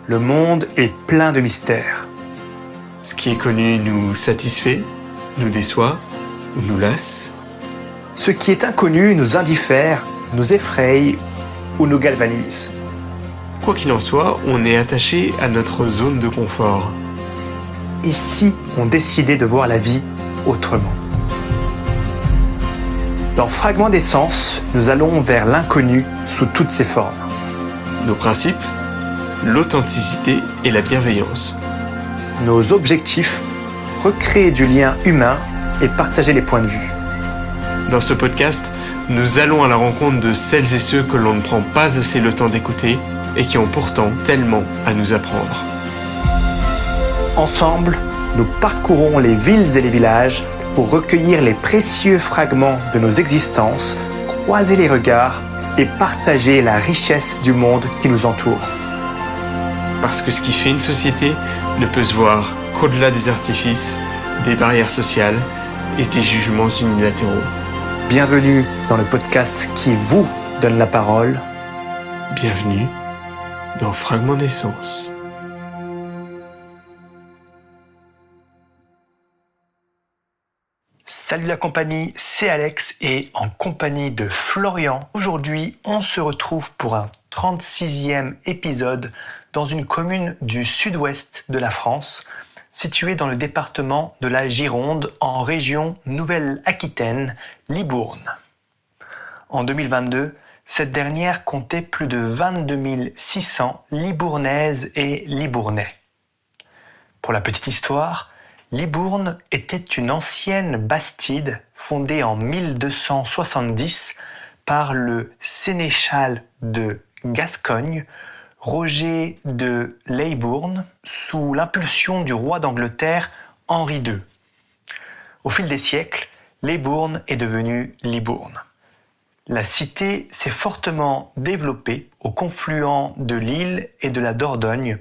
Le monde est plein de mystères. Ce qui est connu nous satisfait, nous déçoit ou nous lasse. Ce qui est inconnu nous indiffère, nous effraie ou nous galvanise. Quoi qu'il en soit, on est attaché à notre zone de confort. Et si on décidait de voir la vie autrement? Dans Fragments d'essence, nous allons vers l'inconnu sous toutes ses formes. Nos principes, l'authenticité et la bienveillance. Nos objectifs, recréer du lien humain et partager les points de vue. Dans ce podcast, nous allons à la rencontre de celles et ceux que l'on ne prend pas assez le temps d'écouter et qui ont pourtant tellement à nous apprendre. Ensemble, nous parcourons les villes et les villages pour recueillir les précieux fragments de nos existences, croiser les regards et partager la richesse du monde qui nous entoure. Parce que ce qui fait une société ne peut se voir qu'au-delà des artifices, des barrières sociales et des jugements unilatéraux. Bienvenue dans le podcast qui vous donne la parole. Bienvenue dans Fragments d'essence. Salut la compagnie, c'est Alex et en compagnie de Florian. Aujourd'hui, on se retrouve pour un 36e épisode dans une commune du sud-ouest de la France, située dans le département de la Gironde, en région Nouvelle-Aquitaine, Libourne. En 2022, cette dernière comptait plus de 22 600 Libournaises et Libournais. Pour la petite histoire, Libourne était une ancienne bastide fondée en 1270 par le sénéchal de Gascogne, Roger de Leybourne, sous l'impulsion du roi d'Angleterre Henri II. Au fil des siècles, Leybourne est devenue Libourne. La cité s'est fortement développée au confluent de l'Isle et de la Dordogne,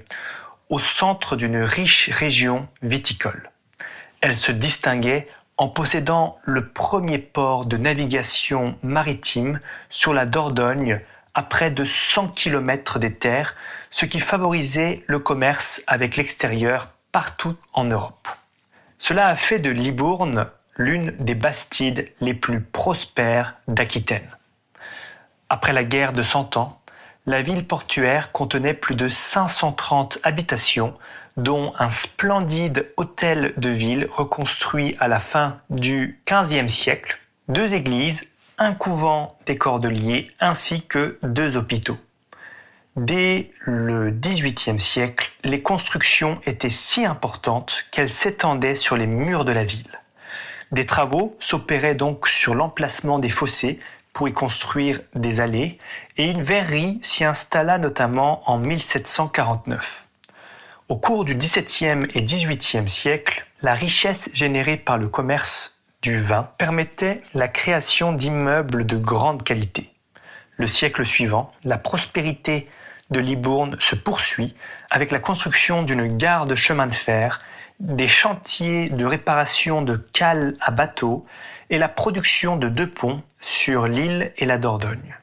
au centre d'une riche région viticole. Elle se distinguait en possédant le premier port de navigation maritime sur la Dordogne à près de 100 km des terres, ce qui favorisait le commerce avec l'extérieur partout en Europe. Cela a fait de Libourne l'une des bastides les plus prospères d'Aquitaine. Après la guerre de 100 ans, la ville portuaire contenait plus de 530 habitations, dont un splendide hôtel de ville reconstruit à la fin du XVe siècle, 2 églises, un couvent des Cordeliers ainsi que 2 hôpitaux. Dès le XVIIIe siècle, les constructions étaient si importantes qu'elles s'étendaient sur les murs de la ville. Des travaux s'opéraient donc sur l'emplacement des fossés pour y construire des allées et une verrerie s'y installa notamment en 1749. Au cours du XVIIe et XVIIIe siècle, la richesse générée par le commerce du vin permettait la création d'immeubles de grande qualité. Le siècle suivant, la prospérité de Libourne se poursuit avec la construction d'une gare de chemin de fer, des chantiers de réparation de cales à bateaux et la production de 2 ponts sur l'Isle et la Dordogne.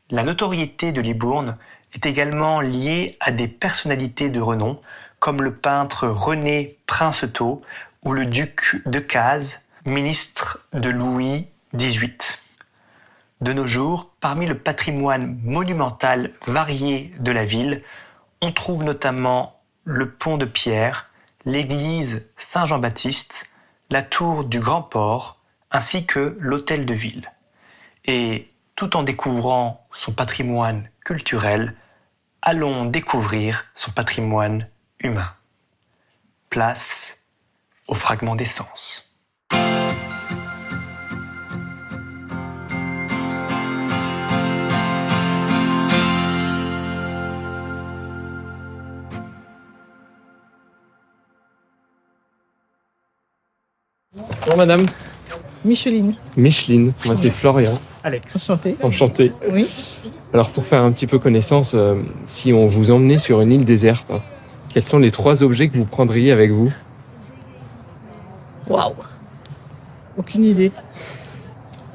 La notoriété de Libourne est également liée à des personnalités de renom comme le peintre René Princeteau ou le duc de Cazes, ministre de Louis XVIII. De nos jours, parmi le patrimoine monumental varié de la ville, on trouve notamment le pont de pierre, l'église Saint-Jean-Baptiste, la tour du Grand Port, ainsi que l'hôtel de ville. Et tout en découvrant son patrimoine culturel, allons découvrir son patrimoine humain. Place au fragment d'essence. Bonjour madame. Micheline. Micheline, moi c'est Florian. Alex. Enchanté. Enchanté. Oui. Alors pour faire un petit peu connaissance, si on vous emmenait sur une île déserte, quels sont les 3 objets que vous prendriez avec vous? Waouh. Aucune idée.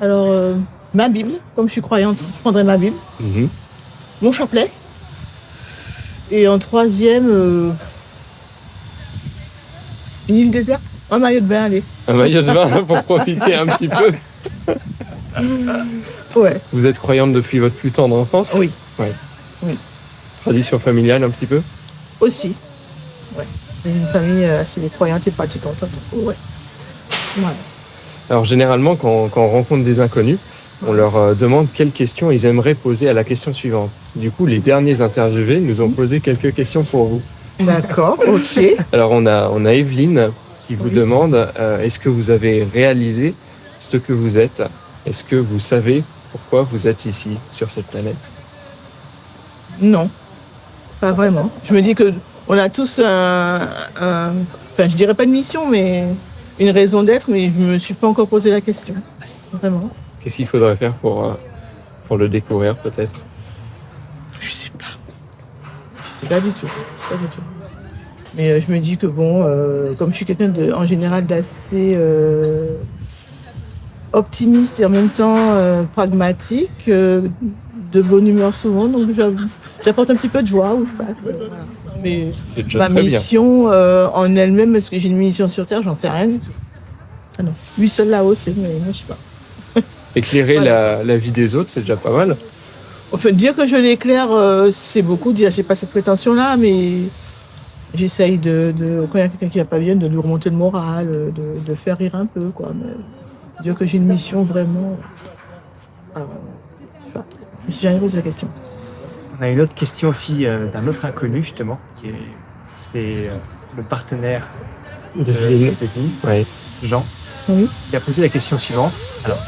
Alors, ma Bible, comme je suis croyante, je prendrai ma Bible. Mon chapelet. Et en troisième, une île déserte. Un maillot de bain, allez. Un maillot de bain pour profiter un petit peu. Ouais. Vous êtes croyante depuis votre plus tendre enfance ? Oui. Ouais. Oui. Tradition familiale un petit peu ? Aussi. Ouais. Une famille assez croyante et pratiquante. Ouais. Voilà. Alors généralement, quand on rencontre des inconnus, on leur demande quelles questions ils aimeraient poser à la question suivante. Du coup, les derniers interviewés nous ont posé quelques questions pour vous. D'accord, ok. Alors on a Evelyne qui vous demande est-ce que vous avez réalisé ce que vous êtes ? Est-ce que vous savez pourquoi vous êtes ici, sur cette planète ? Non, pas vraiment. Je me dis qu'on a tous enfin, je dirais pas une mission, mais une raison d'être, mais je me suis pas encore posé la question. Vraiment. Qu'est-ce qu'il faudrait faire pour le découvrir peut-être ? Je sais pas. Je sais pas du tout. Pas du tout. Mais je me dis que bon, comme je suis quelqu'un en général d'assez optimiste et en même temps pragmatique, de bonne humeur souvent, donc j'apporte un petit peu de joie où je passe. Voilà. Mais C'est déjà ma très bien. mission en elle-même, est-ce que j'ai une mission sur Terre, j'en sais rien du tout. Ah non, lui seul là-haut, c'est, mais moi je sais pas. Éclairer Voilà. la vie des autres, c'est déjà pas mal. Enfin, dire que je l'éclaire, c'est beaucoup. Dire, j'ai pas cette prétention-là, mais j'essaye quand il y a quelqu'un qui va pas bien, de lui remonter le moral, de faire rire un peu, quoi. Mais dire que j'ai une mission vraiment. Ah, je sais pas. Je me suis jamais posé la question. On a une autre question aussi d'un autre inconnu, justement, c'est le partenaire Devine. Ouais. Jean, Oui. qui a posé la question suivante. Alors,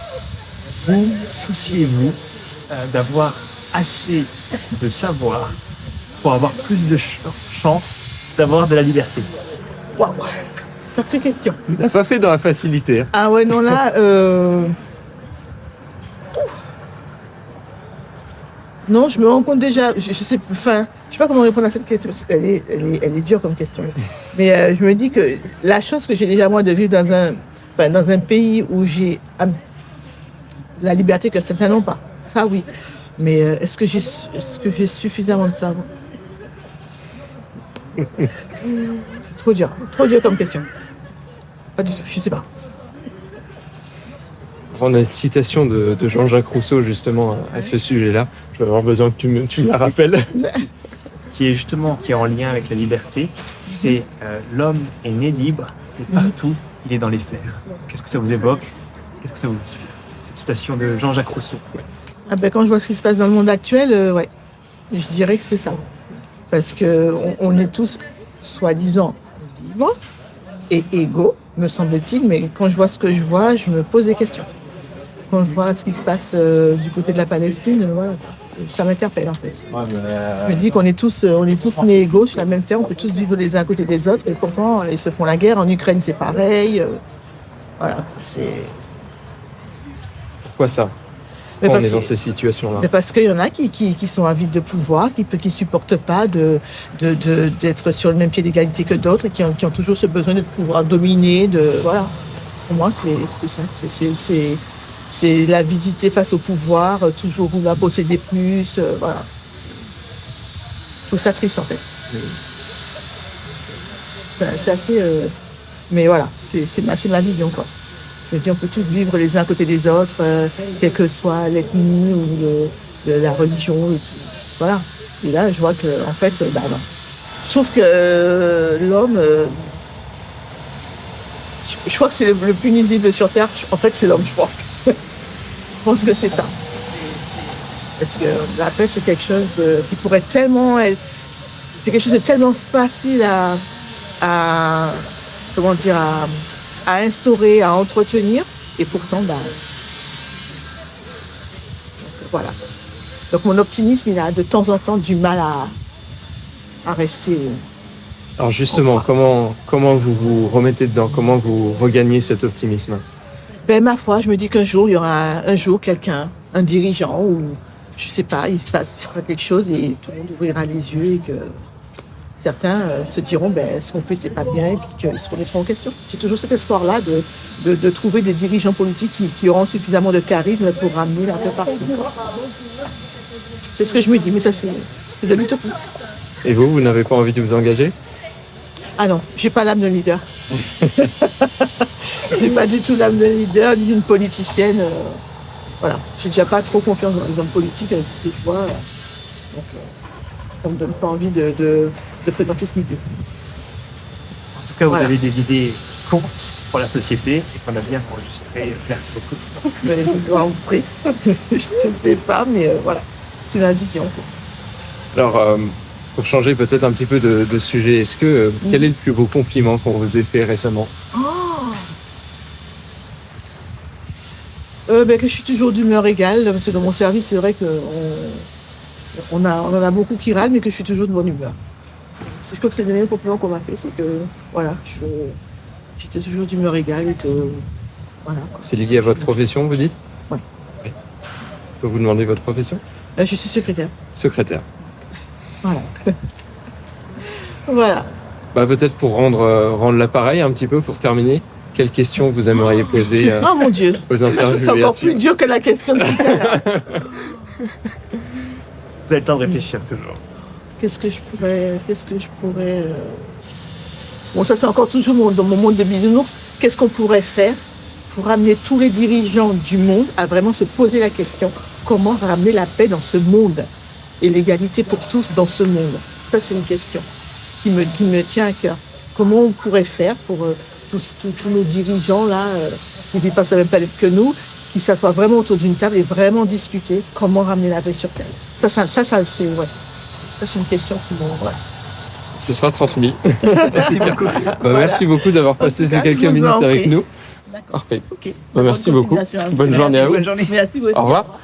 vous souciez-vous d'avoir assez de savoir pour avoir plus de chance d'avoir de la liberté ? Waouh, sacrée question. Il n'a pas fait dans la facilité. Hein. Ah ouais, non, là. Non, je me rends compte déjà. Je sais pas comment répondre à cette question. Elle est dure comme question. Mais je me dis que la chance que j'ai déjà, moi, de vivre dans un pays où j'ai la liberté que certains n'ont pas. Ça, oui. Mais est-ce que j'ai suffisamment de savoir ? C'est trop dur comme question. Pas du tout, je sais pas. On a une citation de Jean-Jacques Rousseau justement à ce sujet-là. Je vais avoir besoin que tu me la rappelles. Qui est en lien avec la liberté, c'est l'homme est né libre et partout il est dans les fers. Qu'est-ce que ça vous évoque ? Qu'est-ce que ça vous inspire ? Cette citation de Jean-Jacques Rousseau. Ah ben, quand je vois ce qui se passe dans le monde actuel, ouais, je dirais que c'est ça. Parce qu'on est tous, soi-disant, libres et égaux, me semble-t-il, mais quand je vois ce que je vois, je me pose des questions. Quand je vois ce qui se passe du côté de la Palestine, voilà, ça m'interpelle en fait. Je me dis qu'on est tous nés égaux sur la même terre, on peut tous vivre les uns à côté des autres, et pourtant ils se font la guerre. En Ukraine, c'est pareil. Voilà, c'est. Pourquoi ça ? Mais On parce est dans que- ces situations-là. Mais parce qu'il y en a qui sont avides de pouvoir, qui supportent pas d'être sur le même pied d'égalité que d'autres, et qui ont toujours ce besoin de pouvoir dominer. Voilà. Pour moi, c'est ça. C'est l'avidité face au pouvoir, toujours vouloir posséder plus. Voilà. Je trouve ça triste en fait. C'est assez. Mais voilà, c'est ma vision quoi. Je veux dire, on peut tous vivre les uns à côté des autres, quelle que soit l'ethnie ou la religion. Et tout. Voilà. Et là, je vois que, en fait, non. Je trouve que l'homme, je crois que c'est le plus nuisible sur Terre. En fait, c'est l'homme, je pense. Je pense que c'est ça. Parce que la paix, c'est quelque chose qui pourrait tellement être. C'est quelque chose de tellement facile à instaurer, à entretenir, et pourtant, voilà. Donc mon optimisme, il a de temps en temps du mal à rester. Alors justement, comment vous vous remettez dedans ? Comment vous regagnez cet optimisme ? Ben, ma foi, je me dis qu'un jour, il y aura quelqu'un, un dirigeant, ou je sais pas, il se passera quelque chose et tout le monde ouvrira les yeux et que certains se diront, ce qu'on fait, c'est pas bien, et puis qu'ils se remettront en question. J'ai toujours cet espoir-là de trouver des dirigeants politiques qui auront suffisamment de charisme pour ramener la paix partout. C'est ce que je me dis, mais ça, c'est de l'utopie. Et vous n'avez pas envie de vous engager? Ah non, j'ai pas l'âme de leader. J'ai pas du tout l'âme de leader, ni d'une politicienne. Voilà, j'ai déjà pas trop confiance dans les hommes politiques avec ce que je vois. Donc, ça me donne pas envie de fréquenter ce milieu. En tout cas, vous Voilà. avez des idées courtes pour la société et qu'on a bien enregistrées. Merci beaucoup. Mais je vous en prie. Je sais pas, mais voilà, c'est ma vision. Alors, pour changer peut-être un petit peu de sujet, est-ce que quel est le plus beau compliment qu'on vous ait fait récemment? Que je suis toujours d'humeur égale, parce que dans mon service, c'est vrai qu'on on en a beaucoup qui râlent, mais que je suis toujours de bonne humeur. Je crois que c'est le dernier compliment qu'on m'a fait, c'est que voilà, j'étais toujours d'humeur égale et que voilà. C'est lié à votre profession, vous dites? Ouais. Oui. Je peux vous demander votre profession? Je suis secrétaire. Secrétaire. Voilà. Voilà. Bah, peut-être pour rendre l'appareil un petit peu, pour terminer, quelles questions vous aimeriez poser Oh mon Dieu. aux C'est interviewés? encore plus dur que la question de tout à l'heure. Vous avez le temps de réfléchir toujours. Qu'est-ce que je pourrais. Bon, ça c'est encore toujours dans mon monde de bisounours. Qu'est-ce qu'on pourrait faire pour amener tous les dirigeants du monde à vraiment se poser la question comment ramener la paix dans ce monde et l'égalité pour tous dans ce monde? Ça c'est une question qui me tient à cœur. Comment on pourrait faire pour tous nos dirigeants là qui vivent pas sur la même planète que nous, qui s'assoient vraiment autour d'une table et vraiment discuter comment ramener la paix sur Terre. Ça c'est ouais. Ça, c'est une question qui m'en... Ouais. Ce sera transmis. Merci beaucoup. Merci beaucoup d'avoir passé ces quelques minutes avec nous. D'accord. Parfait. Okay. Merci beaucoup. Bonne journée à vous. Bonne journée. Merci vous aussi. Au revoir.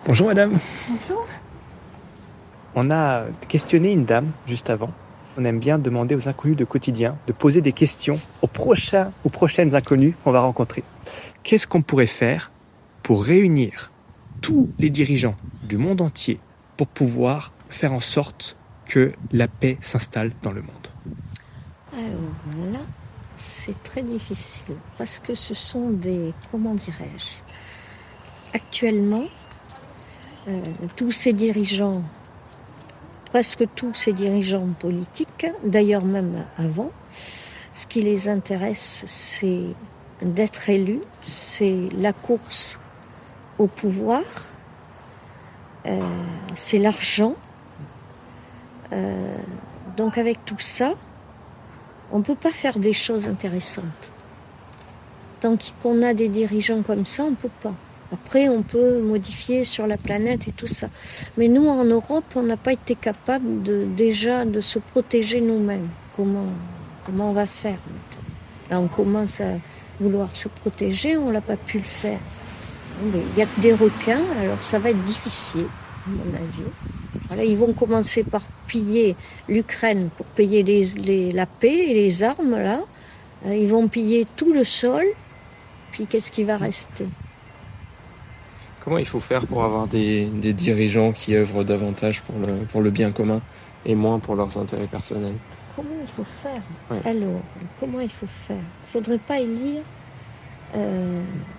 Bonjour madame. Bonjour. On a questionné une dame juste avant. On aime bien demander aux inconnus de quotidien de poser des questions aux prochaines inconnus qu'on va rencontrer. Qu'est-ce qu'on pourrait faire pour réunir tous les dirigeants du monde entier pour pouvoir faire en sorte que la paix s'installe dans le monde? Alors là, c'est très difficile parce que ce sont des, comment dirais-je, actuellement, tous ces dirigeants, presque tous ces dirigeants politiques, d'ailleurs même avant, ce qui les intéresse, c'est d'être élus, c'est la course au pouvoir, c'est l'argent. Donc avec tout ça, on ne peut pas faire des choses intéressantes. Tant qu'on a des dirigeants comme ça, on ne peut pas. Après, on peut modifier sur la planète et tout ça. Mais nous, en Europe, on n'a pas été capable déjà de se protéger nous-mêmes. Comment on va faire maintenant? Là, on commence à vouloir se protéger, on n'a pas pu le faire. Il y a que des requins, alors ça va être difficile, à mon avis. Voilà, ils vont commencer par piller l'Ukraine pour payer la paix et les armes, là. Ils vont piller tout le sol, puis qu'est-ce qui va rester? Comment il faut faire pour avoir des dirigeants qui œuvrent davantage pour le bien commun et moins pour leurs intérêts personnels? Comment il faut faire? Ouais. Alors, comment il faut faire? Il ne faudrait pas élire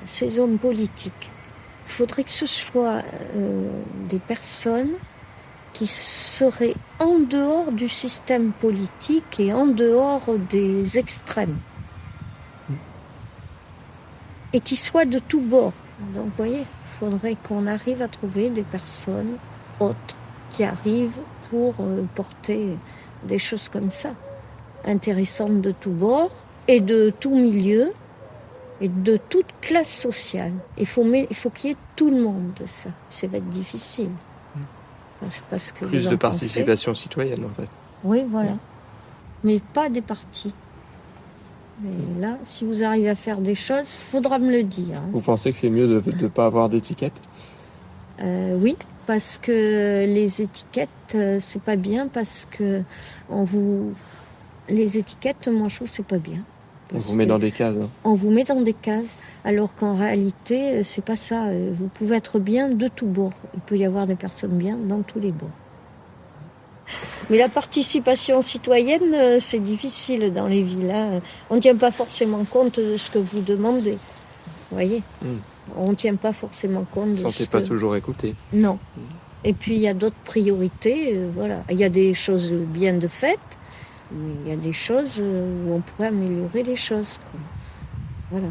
ces hommes politiques. Il faudrait que ce soit des personnes qui seraient en dehors du système politique et en dehors des extrêmes. Et qui soient de tous bords. Donc, vous voyez, il faudrait qu'on arrive à trouver des personnes autres qui arrivent pour porter des choses comme ça, intéressantes de tous bords et de tout milieu et de toute classe sociale. Il faut qu'il y ait tout le monde de ça. Ça va être difficile. Je sais pas ce que Plus vous en de pensez. participation citoyenne, en fait. Oui, voilà. Mais pas des partis. Mais là, si vous arrivez à faire des choses, il faudra me le dire. Hein. Vous pensez que c'est mieux de ne pas avoir d'étiquette? Oui, parce que les étiquettes, c'est pas bien, parce que les étiquettes, moi je trouve que c'est pas bien. On Parce vous met que dans des cases. Hein. on vous met dans des cases, alors qu'en réalité, c'est pas ça. Vous pouvez être bien de tous bords. Il peut y avoir des personnes bien dans tous les bords. Mais la participation citoyenne, c'est difficile dans les villes. Hein. On ne tient pas forcément compte de ce que vous demandez. Vous voyez On ne tient pas forcément compte Vous ne de sentez ce pas que... toujours écouté. Non. Et puis, il y a d'autres priorités. Voilà. Il y a des choses bien de fait, mais il y a des choses où on pourrait améliorer les choses. Quoi. Voilà.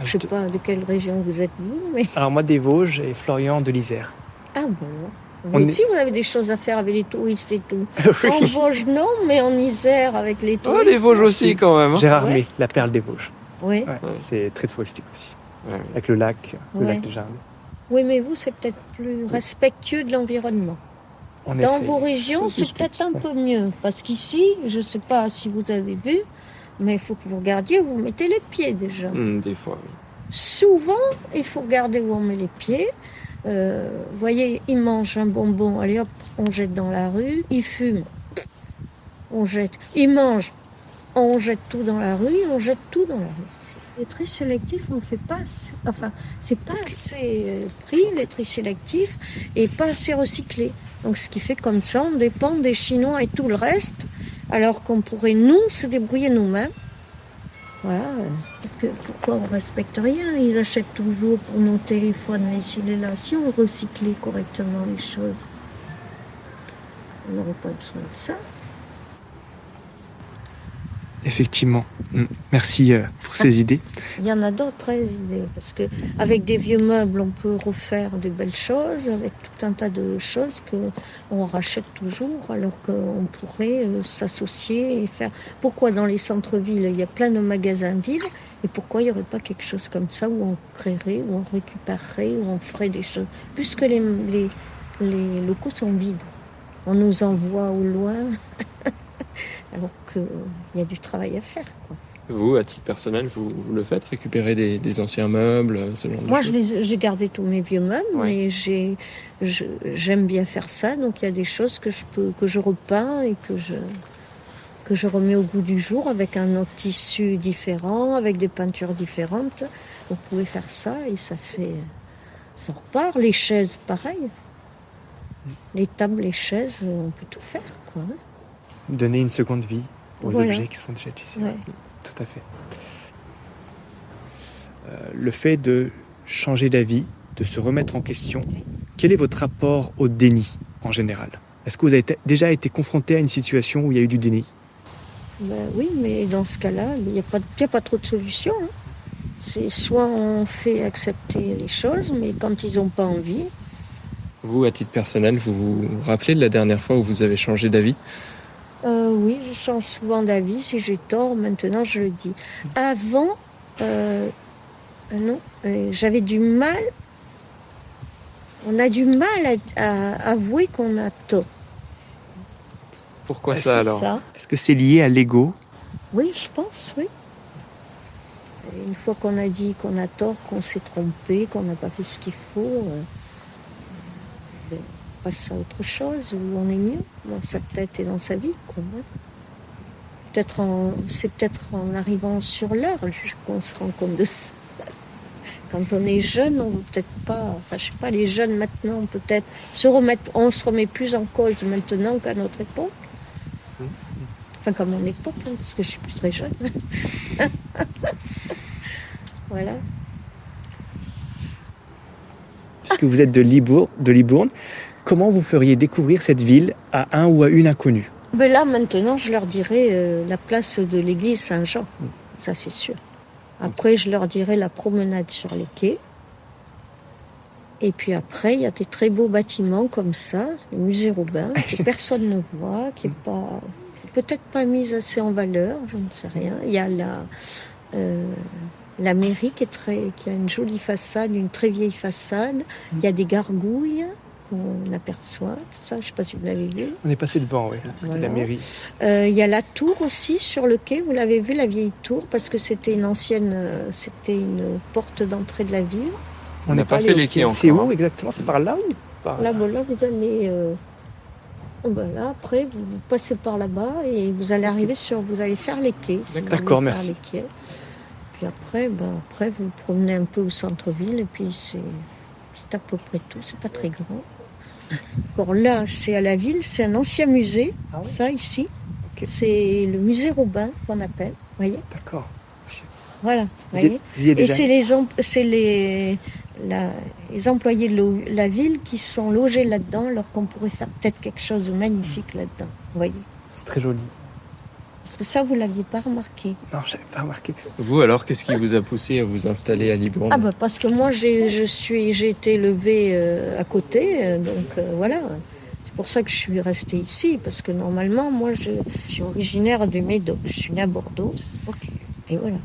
Je ne sais pas de quelle région vous êtes, vous, mais... Alors moi des Vosges et Florian de l'Isère. Ah bon. On Vous aussi, vous avez des choses à faire avec les touristes et tout. En Vosges, non, mais en Isère, avec les Oh, touristes. les Vosges aussi, quand même. Hein. Gérardmer, Ouais. la perle des Vosges. Oui. Ouais, c'est très touristique aussi. Ouais. Avec le lac Ouais. de Gérardmer. Oui, mais vous, c'est peut-être plus respectueux de l'environnement. On Dans essaie. vos régions, Ça, c'est peut-être un peu mieux. Parce qu'ici, je ne sais pas si vous avez vu, mais il faut que vous regardiez où vous mettez les pieds déjà. Des fois, oui. Souvent, il faut regarder où on met les pieds. Vous voyez, ils mangent un bonbon, allez hop, on jette dans la rue. Ils fument, on jette. Ils mangent, on jette tout dans la rue, on jette tout dans la rue. Les tri sélectifs, on ne fait pas assez. Enfin, c'est pas assez pris, les tri sélectifs, et pas assez recyclé. Donc, ce qui fait comme ça, on dépend des Chinois et tout le reste, alors qu'on pourrait, nous, se débrouiller nous-mêmes. Voilà, parce que pourquoi on respecte rien? Ils achètent toujours pour nos téléphones, mais s'il est là, si on recyclait correctement les choses, on n'aurait pas besoin de ça. Effectivement. Merci pour ces idées. Il y en a d'autres idées, parce que avec des vieux meubles, on peut refaire des belles choses, avec tout un tas de choses qu'on rachète toujours, alors qu'on pourrait s'associer et faire. Pourquoi dans les centres-villes, il y a plein de magasins vides, et pourquoi il n'y aurait pas quelque chose comme ça où on créerait, où on récupérerait, où on ferait des choses, puisque les locaux sont vides. On nous envoie au loin, alors qu'il y a du travail à faire, quoi. Vous, à titre personnel, vous le faites, récupérer des anciens meubles, ce genre de Moi, choses? j'ai gardé tous mes vieux meubles, Ouais. mais j'aime bien faire ça. Donc, il y a des choses que je repeins et que je remets au goût du jour avec un autre tissu différent, avec des peintures différentes. Vous pouvez faire ça et ça repart. Les chaises, pareil. Les tables, les chaises, on peut tout faire, quoi. Donner une seconde vie aux Voilà. objets qui sont déjà utilisés. Ouais. Tout à fait. Le fait de changer d'avis, de se remettre en question, quel est votre rapport au déni en général? Est-ce que vous avez déjà été confronté à une situation où il y a eu du déni? Ben oui, mais dans ce cas-là, il n'y a pas trop de solutions. Hein. C'est soit on fait accepter les choses, mais quand ils n'ont pas envie. Vous, à titre personnel, vous vous rappelez de la dernière fois où vous avez changé d'avis? Oui, je change souvent d'avis. Si j'ai tort, maintenant je le dis. Avant, non, j'avais du mal. On a du mal à avouer qu'on a tort. Pourquoi Ouais, ça C'est alors? ça. Est-ce que c'est lié à l'ego? Oui, je pense, oui. Et une fois qu'on a dit qu'on a tort, qu'on s'est trompé, qu'on n'a pas fait ce qu'il faut, on passe à autre chose, où on est mieux dans sa tête et dans sa vie, quoi. C'est peut-être en arrivant sur l'heure qu'on se rend compte de ça. Quand on est jeune, on ne veut peut-être pas, enfin je sais pas, les jeunes maintenant peut-être on se remet plus en cause maintenant qu'à notre époque. Enfin comme mon époque, hein, parce que je suis plus très jeune. Voilà. Puisque vous êtes de Libourne, comment vous feriez découvrir cette ville à un ou à une inconnue? Ben là maintenant je leur dirai la place de l'église Saint-Jean, ça c'est sûr. Après je leur dirai la promenade sur les quais. Et puis après, il y a des très beaux bâtiments comme ça, le musée Robin, que personne ne voit, qui n'est pas, peut-être pas mise assez en valeur, je ne sais rien. Il y a la mairie qui a une jolie façade, une très vieille façade. Il y a des gargouilles qu'on aperçoit, tout ça, je ne sais pas si vous l'avez vu. On est passé devant, oui, Voilà. la mairie. Il y a la tour aussi sur le quai, vous l'avez vu, la vieille tour, parce que c'était c'était une porte d'entrée de la ville. On n'a pas fait les quais encore. C'est où exactement? C'est par là ou par Là, bon, là, vous allez Ben là, après, vous passez par là-bas et vous allez arriver vous allez faire les quais. Si vous D'accord, voulez faire merci. les quais. Puis après, vous vous promenez un peu au centre-ville et puis c'est à peu près tout. C'est pas très grand. Alors là, c'est à la ville, c'est un ancien musée. Ah oui. Ça ici, Ok. c'est le musée Robin qu'on appelle. Vous voyez? D'accord. Voilà. Vous Vous voyez? y êtes Et déjà allé c'est les employés de la ville qui sont logés là-dedans, alors qu'on pourrait faire peut-être quelque chose de magnifique là-dedans. Vous voyez? C'est très joli. Parce que ça, vous ne l'aviez pas remarqué. Non, je n'avais pas remarqué. Vous, alors, qu'est-ce qui vous a poussé à vous installer à Libourne? Ah parce que moi, j'ai été élevée à côté, voilà. C'est pour ça que je suis restée ici, parce que normalement, moi, je suis originaire du Médoc. Je suis née à Bordeaux. Et voilà.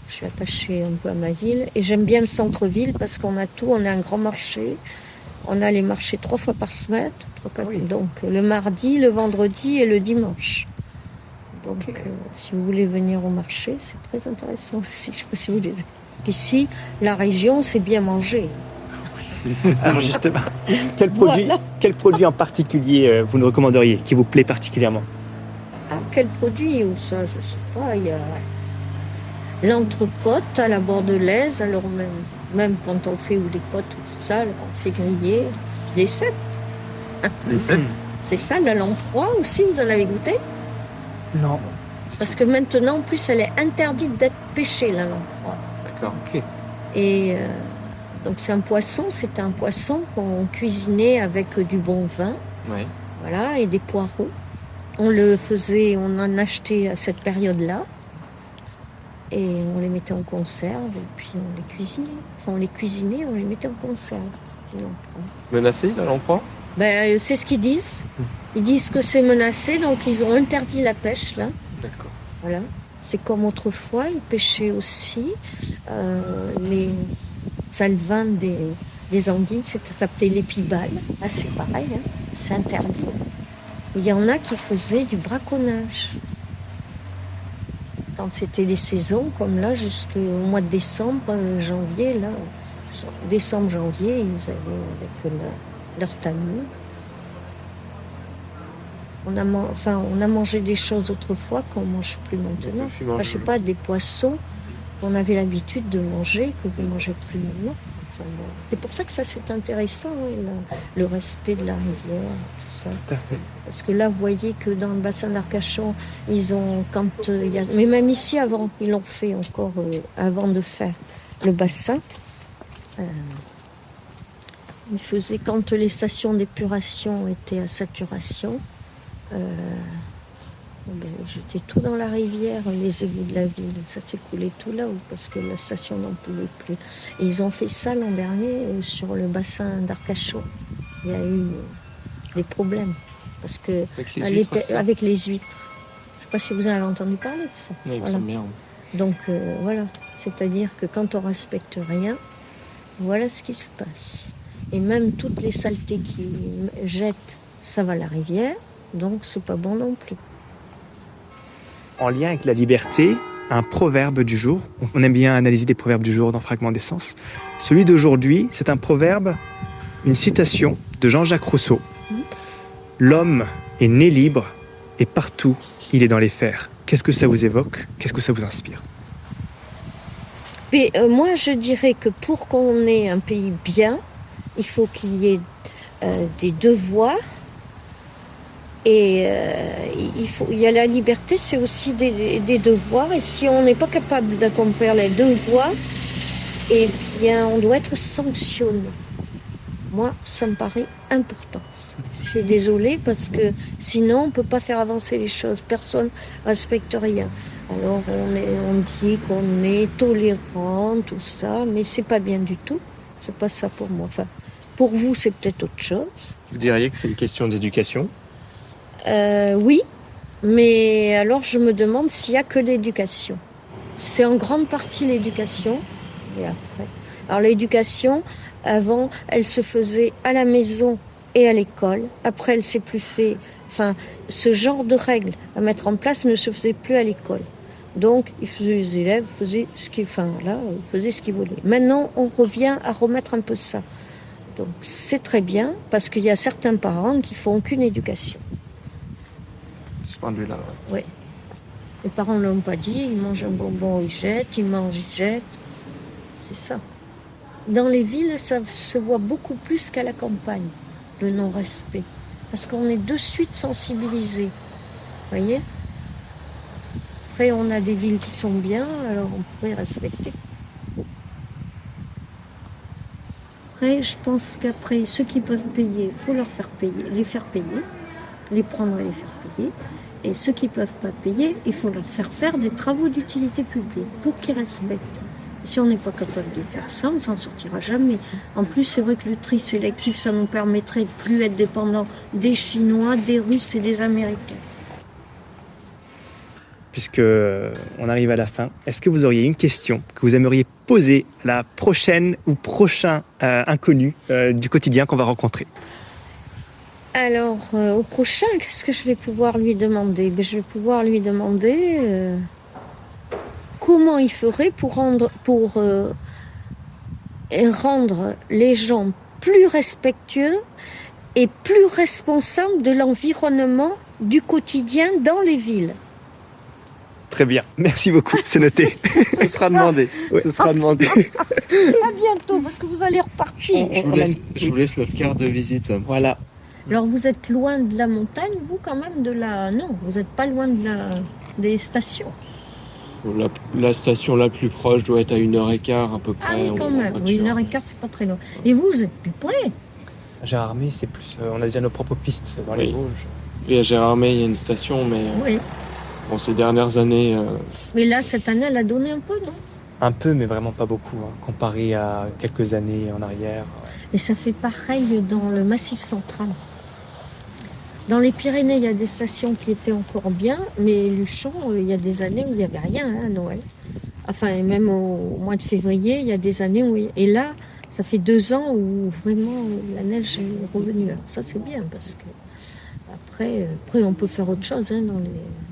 Je suis attachée un peu à ma ville. Et j'aime bien le centre-ville parce qu'on a tout. On a un grand marché. On a les marchés 3 fois par semaine. Donc le mardi, le vendredi et le dimanche. Donc si vous voulez venir au marché, c'est très intéressant aussi. Je sais pas si vous voulez. Parce qu'ici, la région, c'est bien manger. Alors justement, Voilà. quel produit en particulier vous nous recommanderiez, qui vous plaît particulièrement? Ah, quel produit ou ça, je sais pas. Il y a l'entrecôte à la bordelaise. Alors même quand on fait ou des côtes ou tout ça, alors on fait griller. Des cèpes. Les cèpes? C'est ça, la lamproie aussi, vous en avez goûté? Non. Parce que maintenant, en plus, elle est interdite d'être pêchée, la lamproie. D'accord. Ok. Et donc c'est un poisson qu'on cuisinait avec du bon vin, Ouais. voilà, et des poireaux. On en achetait à cette période-là. Et on les mettait en conserve, et puis on les cuisinait. Enfin, on les mettait en conserve. les lamproies. Menacé, la lamproie? C'est ce qu'ils disent. Ils disent que c'est menacé, donc ils ont interdit la pêche, là. D'accord. Voilà. C'est comme autrefois, ils pêchaient aussi les salvins des Andines, ça s'appelait l'épibale. Là, c'est pareil, hein, c'est interdit. Il y en a qui faisaient du braconnage. Quand c'était les saisons, comme là, jusqu'au mois de décembre, janvier, là, décembre, janvier, ils allaient avec leur tamis. On a mangé des choses autrefois qu'on ne mange plus maintenant. Enfin, je sais pas, des poissons qu'on avait l'habitude de manger, que vous ne mangez plus maintenant. Enfin, bon. C'est pour ça que ça, c'est intéressant, hein, le respect de la rivière, tout ça. Tout à fait. Parce que là, vous voyez que dans le bassin d'Arcachon, ils ont, mais même ici avant, ils l'ont fait encore avant de faire le bassin. Ils faisaient, quand les stations d'épuration étaient à saturation, j'étais tout dans la rivière, les égouts de la ville, ça s'est coulé tout là-haut parce que la station n'en pouvait plus. Et ils ont fait ça l'an dernier sur le bassin d'Arcachon. Il y a eu des problèmes parce que avec les huîtres. Je ne sais pas si vous avez entendu parler de ça. Oui, voilà. merde. Donc voilà, c'est-à-dire que quand on respecte rien, voilà ce qui se passe. Et même toutes les saletés qu'ils jettent, ça va à la rivière. Donc, c'est pas bon non plus. En lien avec la liberté, un proverbe du jour. On aime bien analyser des proverbes du jour dans Fragments d'essence. Celui d'aujourd'hui, c'est un proverbe, une citation de Jean-Jacques Rousseau. L'homme est né libre et partout, il est dans les fers. Qu'est-ce que ça vous évoque? Qu'est-ce que ça vous inspire? Mais moi, je dirais que pour qu'on ait un pays bien, il faut qu'il y ait des devoirs. Et il y a la liberté, c'est aussi des devoirs. Et si on n'est pas capable d'accomplir les devoirs, eh bien, on doit être sanctionné. Moi, ça me paraît important. Je suis désolée parce que sinon, on ne peut pas faire avancer les choses. Personne ne respecte rien. Alors, on dit qu'on est tolérant, tout ça, mais c'est pas bien du tout. C'est pas ça pour moi. Enfin, pour vous, c'est peut-être autre chose. Vous diriez que c'est une question d'éducation? Oui, mais alors je me demande s'il n'y a que l'éducation. C'est en grande partie l'éducation. Et après. Alors l'éducation, avant, elle se faisait à la maison et à l'école. Après, elle s'est plus fait. Enfin, ce genre de règles à mettre en place ne se faisait plus à l'école. Donc, les élèves faisaient ce qu'ils voulaient. Maintenant, on revient à remettre un peu ça. Donc c'est très bien, parce qu'il y a certains parents qui font aucune éducation. De ce point de vue-là. Oui. Les parents ne l'ont pas dit, ils mangent un bonbon, ils jettent, ils mangent, ils jettent. C'est ça. Dans les villes, ça se voit beaucoup plus qu'à la campagne, le non-respect. Parce qu'on est de suite sensibilisé. Vous voyez ? Après, on a des villes qui sont bien, alors on pourrait respecter. Après, je pense qu'après, ceux qui peuvent payer, il faut leur faire payer, les faire payer, les prendre et les faire payer. Et ceux qui ne peuvent pas payer, il faut leur faire des travaux d'utilité publique pour qu'ils respectent. Si on n'est pas capable de faire ça, on ne s'en sortira jamais. En plus, c'est vrai que le tri sélectif, ça nous permettrait de ne plus être dépendants des Chinois, des Russes et des Américains. Puisque on arrive à la fin, est-ce que vous auriez une question que vous aimeriez poser à la prochaine ou prochain inconnu du quotidien qu'on va rencontrer? Alors, au prochain, qu'est-ce que je vais pouvoir lui demander ? Je vais pouvoir lui demander comment il ferait pour rendre les gens plus respectueux et plus responsables de l'environnement du quotidien dans les villes. Très bien, merci beaucoup, c'est noté. Ce sera demandé. Ouais. Ce sera demandé. À bientôt, parce que vous allez repartir. Je vous laisse notre carte de visite. Voilà. Alors, vous êtes loin de la montagne, vous, quand même, Non, vous n'êtes pas loin des stations. La station la plus proche doit être à 1h15 à peu près. Ah oui, quand même. Oui, 1h15, c'est pas très loin. Et vous êtes plus près. Gérardmer, c'est plus. On a déjà nos propres pistes dans les Vosges. Et à Gérardmer, il y a une station, mais Oui. bon, ces dernières années. Mais là, cette année, elle a donné un peu, non ? Un peu, mais vraiment pas beaucoup, comparé à quelques années en arrière. Et ça fait pareil dans le Massif central. Dans les Pyrénées, il y a des stations qui étaient encore bien, mais Luchon, il y a des années où il n'y avait rien à Noël. Enfin, même au mois de février, il y a des années où... Et là, ça fait 2 ans où vraiment la neige est revenue. Alors ça, c'est bien, parce que après, on peut faire autre chose dans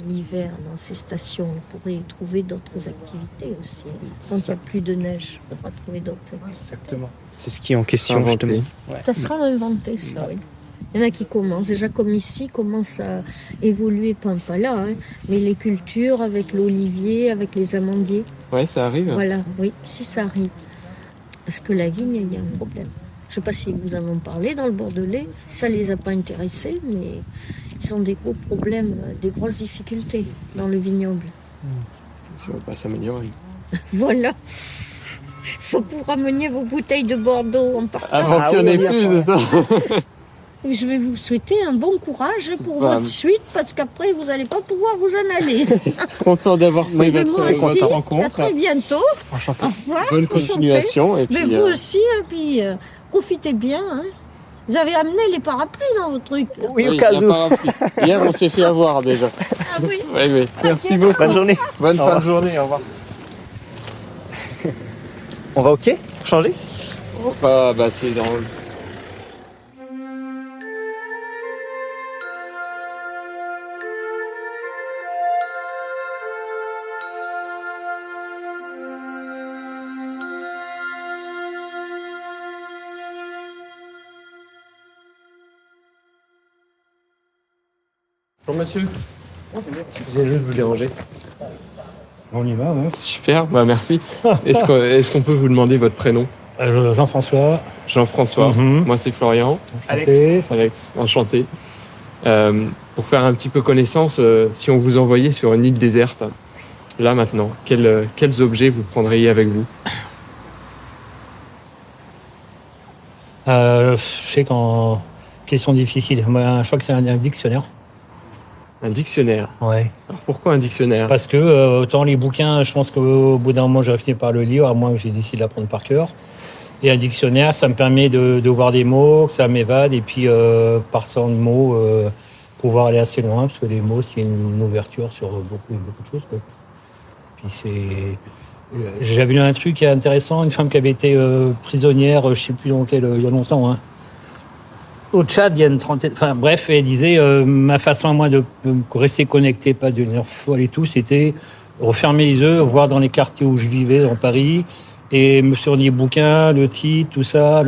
l'hiver, dans ces stations. On pourrait y trouver d'autres activités aussi. Quand il n'y a plus de neige, on pourra trouver d'autres activités. Exactement. C'est ce qui est en question, Inventé. justement. Ouais. Ça sera inventé, ça, oui. Il y en a qui commencent, déjà comme ici, commencent à évoluer, pas là, mais les cultures avec l'olivier, avec les amandiers. Ouais, ça arrive. Voilà, oui, si ça arrive. Parce que la vigne, il y a un problème. Je ne sais pas si nous en avons parlé dans le Bordelais, ça ne les a pas intéressés, mais ils ont des gros problèmes, des grosses difficultés dans le vignoble. Ça va pas s'améliorer. Voilà. Il faut que vous rameniez vos bouteilles de Bordeaux en partant. Avant qu'il n'y en ait plus, c'est ça. Je vais vous souhaiter un bon courage pour votre suite, parce qu'après, vous n'allez pas pouvoir vous en aller. Content d'avoir fait Mais votre moi aussi, rencontre. à très bientôt. Enchanté. Au revoir. Bonne enchanté. continuation. Et Mais puis, vous aussi, et puis profitez bien. Vous avez amené les parapluies dans votre truc. Là. Oui, au cas la où. parapluie. Hier, on s'est fait avoir déjà. Ah oui. Oui. Merci beaucoup. Bonne journée. Bonne Au fin revoir. de journée. Au revoir. On va OK pour changer? Ah, bah, c'est dans... Bonjour monsieur. Excusez juste de vous déranger. On y va, ouais. Super, bah merci. Est-ce qu'on peut vous demander votre prénom? Jean-François. Jean-François. Mhm. Moi c'est Florian. Enchanté. Alex, enchanté. Pour faire un petit peu connaissance, si on vous envoyait sur une île déserte, là maintenant, quels objets vous prendriez avec vous? Je sais qu'en question difficile, moi, je crois que c'est un dictionnaire. Un dictionnaire. Ouais. Alors pourquoi un dictionnaire? Parce que autant les bouquins, je pense qu'au bout d'un moment, j'aurais fini par le lire, à moins que j'ai décidé de l'apprendre par cœur. Et un dictionnaire, ça me permet de voir des mots, que ça m'évade, et puis partant de mots, pouvoir aller assez loin, parce que les mots, c'est une ouverture sur beaucoup de choses, quoi. Puis j'avais lu un truc qui est intéressant, une femme qui avait été prisonnière, je sais plus dans quel, il y a longtemps, au Tchad, il y a une trentaine... Enfin bref, elle disait, ma façon à moi de rester connecté, pas de devenir folle et tout, c'était refermer les yeux, voir dans les quartiers où je vivais, dans Paris, et me surligner le bouquin, le titre, tout ça,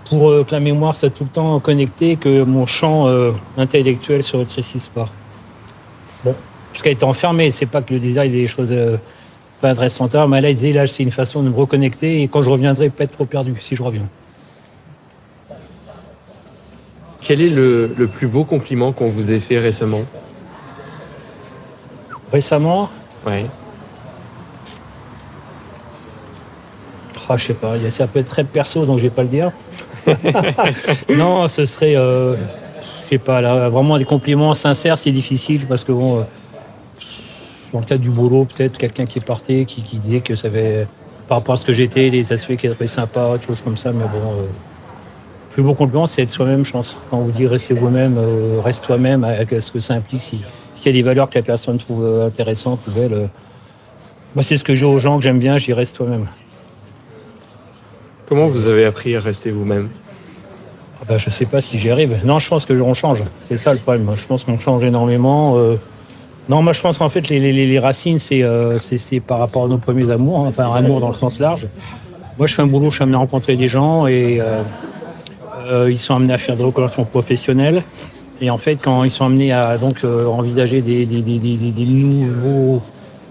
pour que la mémoire soit tout le temps connectée, que mon champ intellectuel se rétrécisse pas. Bon, parce qu'elle était enfermée, c'est pas que le désir, il y a des choses pas intéressantes. Mais là, il disait, là, c'est une façon de me reconnecter, et quand je reviendrai, pas être trop perdu, si je reviens. Quel est le plus beau compliment qu'on vous ait fait récemment? Récemment, Ouais. je sais pas, ça peut être très perso, donc je vais pas le dire. Non, ce serait, je sais pas, là, vraiment des compliments sincères, c'est difficile, parce que bon, dans le cadre du boulot, peut-être quelqu'un qui est parti, qui disait que ça avait, par rapport à ce que j'étais, des aspects qui étaient sympas, des choses comme ça, mais bon, le plus beau compliment, c'est être soi-même, je pense. Quand on vous dit restez vous-même, reste toi-même, avec ce que ça implique, s'il y a des valeurs que la personne trouve intéressantes ou belles. Moi, c'est ce que j'ai aux gens que j'aime bien, j'y reste toi-même. Comment vous avez appris à rester vous-même? Je sais pas si j'y arrive. Non, je pense qu'on change. C'est ça le problème. Je pense qu'on change énormément. Non, moi je pense qu'en fait les racines, c'est par rapport à nos premiers amours, hein, enfin un amour dans le sens large. Moi je fais un boulot, je suis amené à rencontrer des gens et ils sont amenés à faire des reconversions professionnelles. Et en fait, quand ils sont amenés à envisager des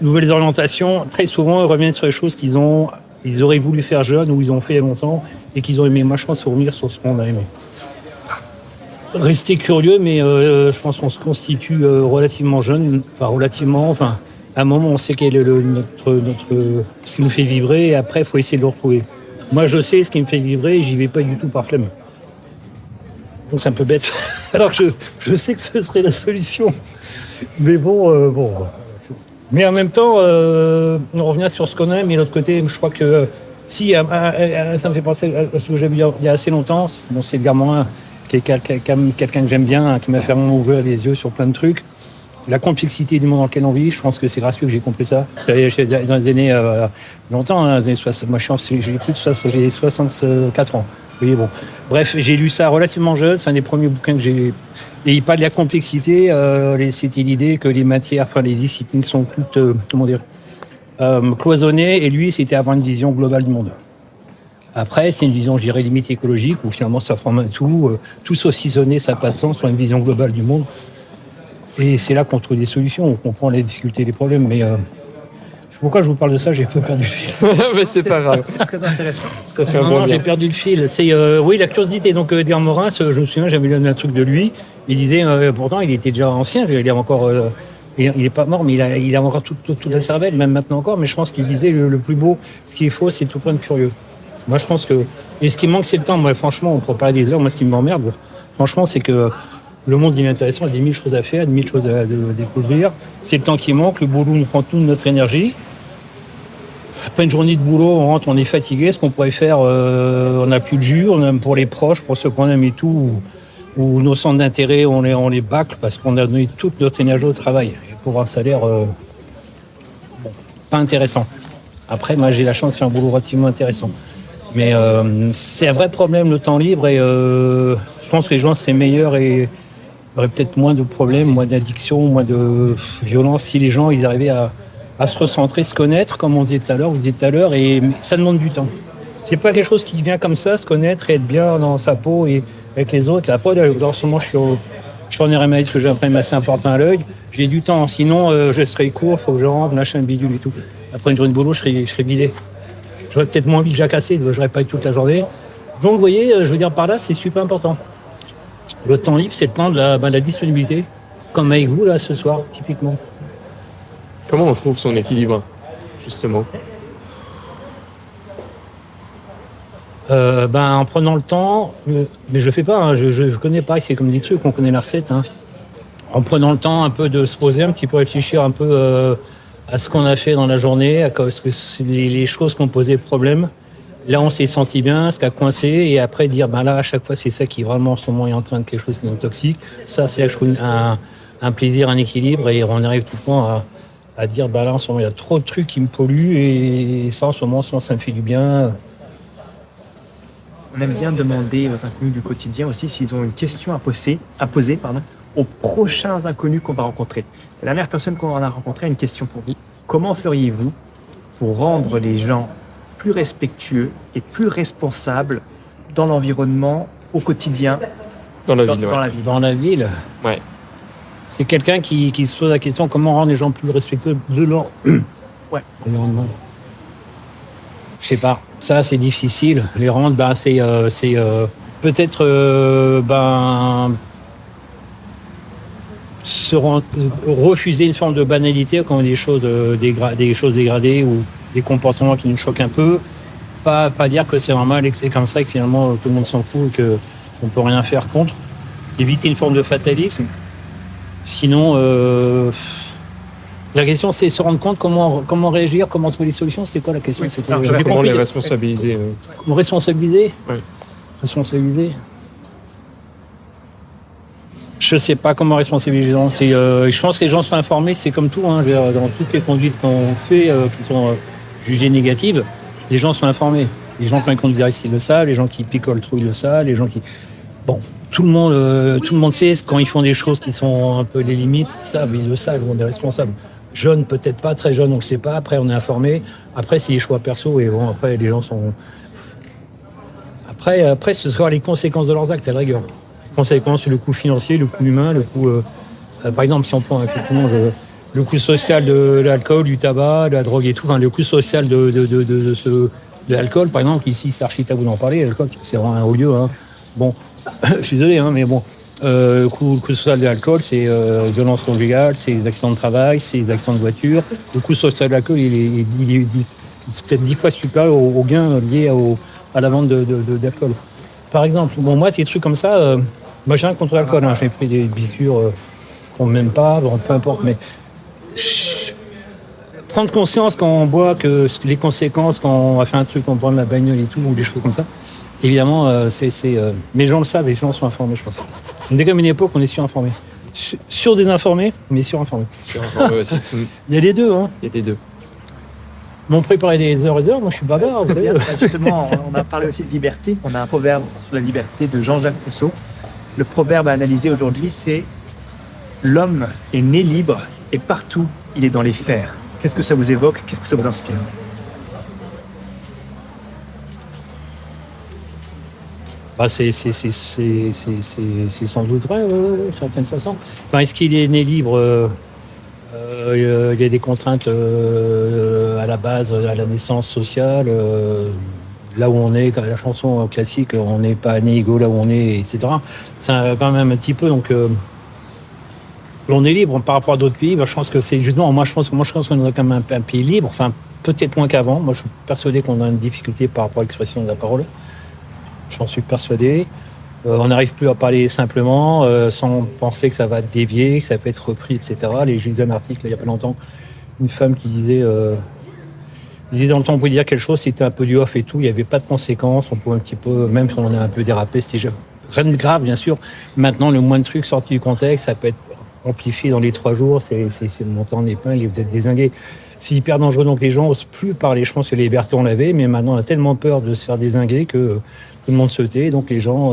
nouvelles orientations, très souvent ils reviennent sur les choses qu'ils auraient voulu faire jeunes ou ils ont fait il y a longtemps et qu'ils ont aimé. Moi je pense qu'il faut revenir sur ce qu'on a aimé. Rester curieux, mais je pense qu'on se constitue relativement jeune, à un moment on sait quel est notre ce qui nous fait vibrer et après il faut essayer de le retrouver. Moi je sais ce qui me fait vibrer et j'y vais pas du tout par flemme. Donc c'est un peu bête, alors que je sais que ce serait la solution. Mais bon. Mais en même temps, on revient sur ce qu'on aime, et de l'autre côté, je crois que si, ça me fait penser à ce que j'ai vu il y a assez longtemps, c'est Edgar Morin, qui est quelqu'un que j'aime bien, qui m'a fait vraiment ouvrir les yeux sur plein de trucs. La complexité du monde dans lequel on vit, je pense que c'est grâce à lui que j'ai compris ça. Dans les années, longtemps, hein, les années 60, moi j'ai 64 ans. Oui, bon. Bref, j'ai lu ça relativement jeune, c'est un des premiers bouquins que j'ai. Et il parle de la complexité, c'était l'idée que les matières, les disciplines sont toutes, cloisonnées, et lui, c'était avoir une vision globale du monde. Après, c'est une vision, je dirais, limite écologique, où finalement ça forme tout saucissonné, ça n'a pas de sens, sur une vision globale du monde. Et c'est là qu'on trouve des solutions, on comprend les difficultés et les problèmes, mais pourquoi je vous parle de ça, j'ai un peu perdu le fil. Mais c'est pas grave. C'est très intéressant. Ça fait un bon Non, bien. j'ai perdu le fil. C'est oui, la curiosité. Donc Edgar Morin, je me souviens, j'avais lu un truc de lui. Il disait, pourtant, il était déjà ancien. Il est encore, il est pas mort, mais il a encore toute la cervelle, même maintenant encore. Mais je pense qu'il disait le plus beau, ce qu'il faut, c'est tout plein de curieux. Moi, je pense que et ce qui manque, c'est le temps. Moi, franchement, on pourrait parler des heures. Moi, ce qui m'emmerde, franchement, c'est que le monde il est intéressant. Il y a 1000 choses à faire, 1000 choses à découvrir. C'est le temps qui manque. Le boulot nous prend toute notre énergie. Après une journée de boulot, on rentre, on est fatigué. Ce qu'on pourrait faire, on n'a plus de jus, on aime pour les proches, pour ceux qu'on aime et tout, ou nos centres d'intérêt, on les bâcle parce qu'on a donné toute notre énergie au travail. Et pour un salaire pas intéressant. Après, moi, j'ai la chance de faire un boulot relativement intéressant. Mais c'est un vrai problème, le temps libre, et je pense que les gens seraient meilleurs et auraient peut-être moins de problèmes, moins d'addiction, moins de violence si les gens ils arrivaient à se recentrer, se connaître, comme on disait tout à l'heure, et ça demande du temps. C'est pas quelque chose qui vient comme ça, se connaître et être bien dans sa peau et avec les autres. Après, dans ce moment, je suis en RMA parce que j'ai un problème assez important à l'œil. J'ai du temps, sinon je serais court, faut que je rentre, lâche un bidule et tout. Après une journée de boulot, je serais guidé. J'aurais peut-être moins envie que jacassé, j'aurais pas eu toute la journée. Donc vous voyez, je veux dire par là, c'est super important. Le temps libre, c'est le temps de la disponibilité, comme avec vous là ce soir, typiquement. Comment on trouve son équilibre, justement? En prenant le temps, mais je le fais pas, hein, je connais pas, c'est comme des trucs, on connaît la recette. Hein. En prenant le temps un peu de se poser un petit peu, réfléchir un peu à ce qu'on a fait dans la journée, à ce que c'est les choses qui ont posé problème. Là, on s'est senti bien, ce qui a coincé, et après dire, là, à chaque fois, c'est ça qui vraiment en ce moment est en train de quelque chose qui est toxique. Ça, c'est là que je trouve un plaisir, un équilibre, et on arrive tout le temps à dire, là, en ce moment, il y a trop de trucs qui me polluent, et ça, en ce moment, ça me fait du bien. On aime bien demander aux inconnus du quotidien aussi s'ils ont une question à poser aux prochains inconnus qu'on va rencontrer. La dernière personne qu'on a rencontrée a une question pour vous. Comment feriez-vous pour rendre les gens plus respectueux et plus responsables dans l'environnement, au quotidien, Dans la dans, ville, dans ouais. la ville? Dans la ville, Ouais. c'est quelqu'un qui se pose la question comment rendre les gens plus respectueux de leur environnement. Je sais pas. Ça, c'est difficile. Les rendre, c'est peut-être refuser une forme de banalité quand des choses dégradées ou des comportements qui nous choquent un peu. Pas dire que c'est normal et que c'est comme ça et que finalement tout le monde s'en fout et qu'on peut rien faire contre. Éviter une forme de fatalisme. Sinon, la question c'est se rendre compte comment réagir, comment trouver des solutions. C'était quoi la question? C'était Alors, j'avais Comment compris. les responsabiliser comment responsabiliser. Ouais. Responsabiliser. Je sais pas comment responsabiliser les gens. Je pense que les gens sont informés, c'est comme tout. Hein, je veux dire, dans toutes les conduites qu'on fait qui sont jugées négatives, les gens sont informés. Les gens qui ont une conduite ils le savent, les gens qui picolent trop ils le savent, les gens qui... Bon, tout le monde sait quand ils font des choses qui sont un peu les limites, ils le savent, on est responsables. Jeunes peut-être pas, très jeunes on le sait pas, après on est informé, après c'est les choix perso et bon après les gens sont... Après ce sera les conséquences de leurs actes à la rigueur. Les conséquences, le coût financier, le coût humain, le coût... par exemple si on prend effectivement le coût social de l'alcool, du tabac, de la drogue et tout, enfin le coût social de l'alcool par exemple, ici c'est archi tabou d'en parler, l'alcool c'est vraiment un haut lieu. Hein. Bon, je suis désolé, hein, mais bon, le coût social de l'alcool, c'est violence conjugale, c'est les accidents de travail, c'est les accidents de voiture. Le coût social de l'alcool, il est peut-être 10 fois supérieur aux gains liés à la vente d'alcool. Par exemple, bon, moi, ces trucs comme ça, moi, j'ai rien contre l'alcool. Hein, j'ai pris des piqûres qu'on m'aime pas, bon, peu importe, mais prendre conscience quand on boit que les conséquences, quand on va faire un truc, on prend de la bagnole et tout, ou des choses comme ça. Évidemment, mais les gens le savent et les gens sont informés, je pense. On est comme une époque, on est surinformés. Surdésinformés, mais surinformés. Il y a les deux, hein. Il y a des deux. M'ont préparé des heures et des heures, moi je suis bavard. Vous savez. Justement, on a parlé aussi de liberté. On a un proverbe sur la liberté de Jean-Jacques Rousseau. Le proverbe à analyser aujourd'hui, c'est « L'homme est né libre et partout il est dans les fers ». Qu'est-ce que ça vous évoque? Qu'est-ce que ça vous inspire? C'est sans doute vrai, d'une certaine façon. Enfin, est-ce qu'il est né libre? Il y a des contraintes à la base, à la naissance sociale. Là où on est, la chanson classique, on n'est pas né égaux là où on est, etc. C'est quand même un petit peu, donc on est libre par rapport à d'autres pays. Je pense que c'est justement, moi je pense qu'on est quand même un pays libre, enfin peut-être moins qu'avant. Moi je suis persuadé qu'on a une difficulté par rapport à l'expression de la parole. J'en suis persuadé. On n'arrive plus à parler simplement, sans penser que ça va dévier, que ça peut être repris, etc. J'ai lu un article il n'y a pas longtemps, une femme qui disait dans le temps on pouvait dire quelque chose, c'était un peu du off et tout, il n'y avait pas de conséquences, on pouvait un petit peu, même si on a un peu dérapé, c'était rien de grave bien sûr. Maintenant, le moins de trucs sortis du contexte, ça peut être amplifié dans les 3 jours, c'est monté en épingle et vous êtes dézingués. C'est hyper dangereux, donc les gens n'osent plus parler. Je pense que les libertés on l'avait, mais maintenant on a tellement peur de se faire dézinguer que tout le monde se tait, donc les gens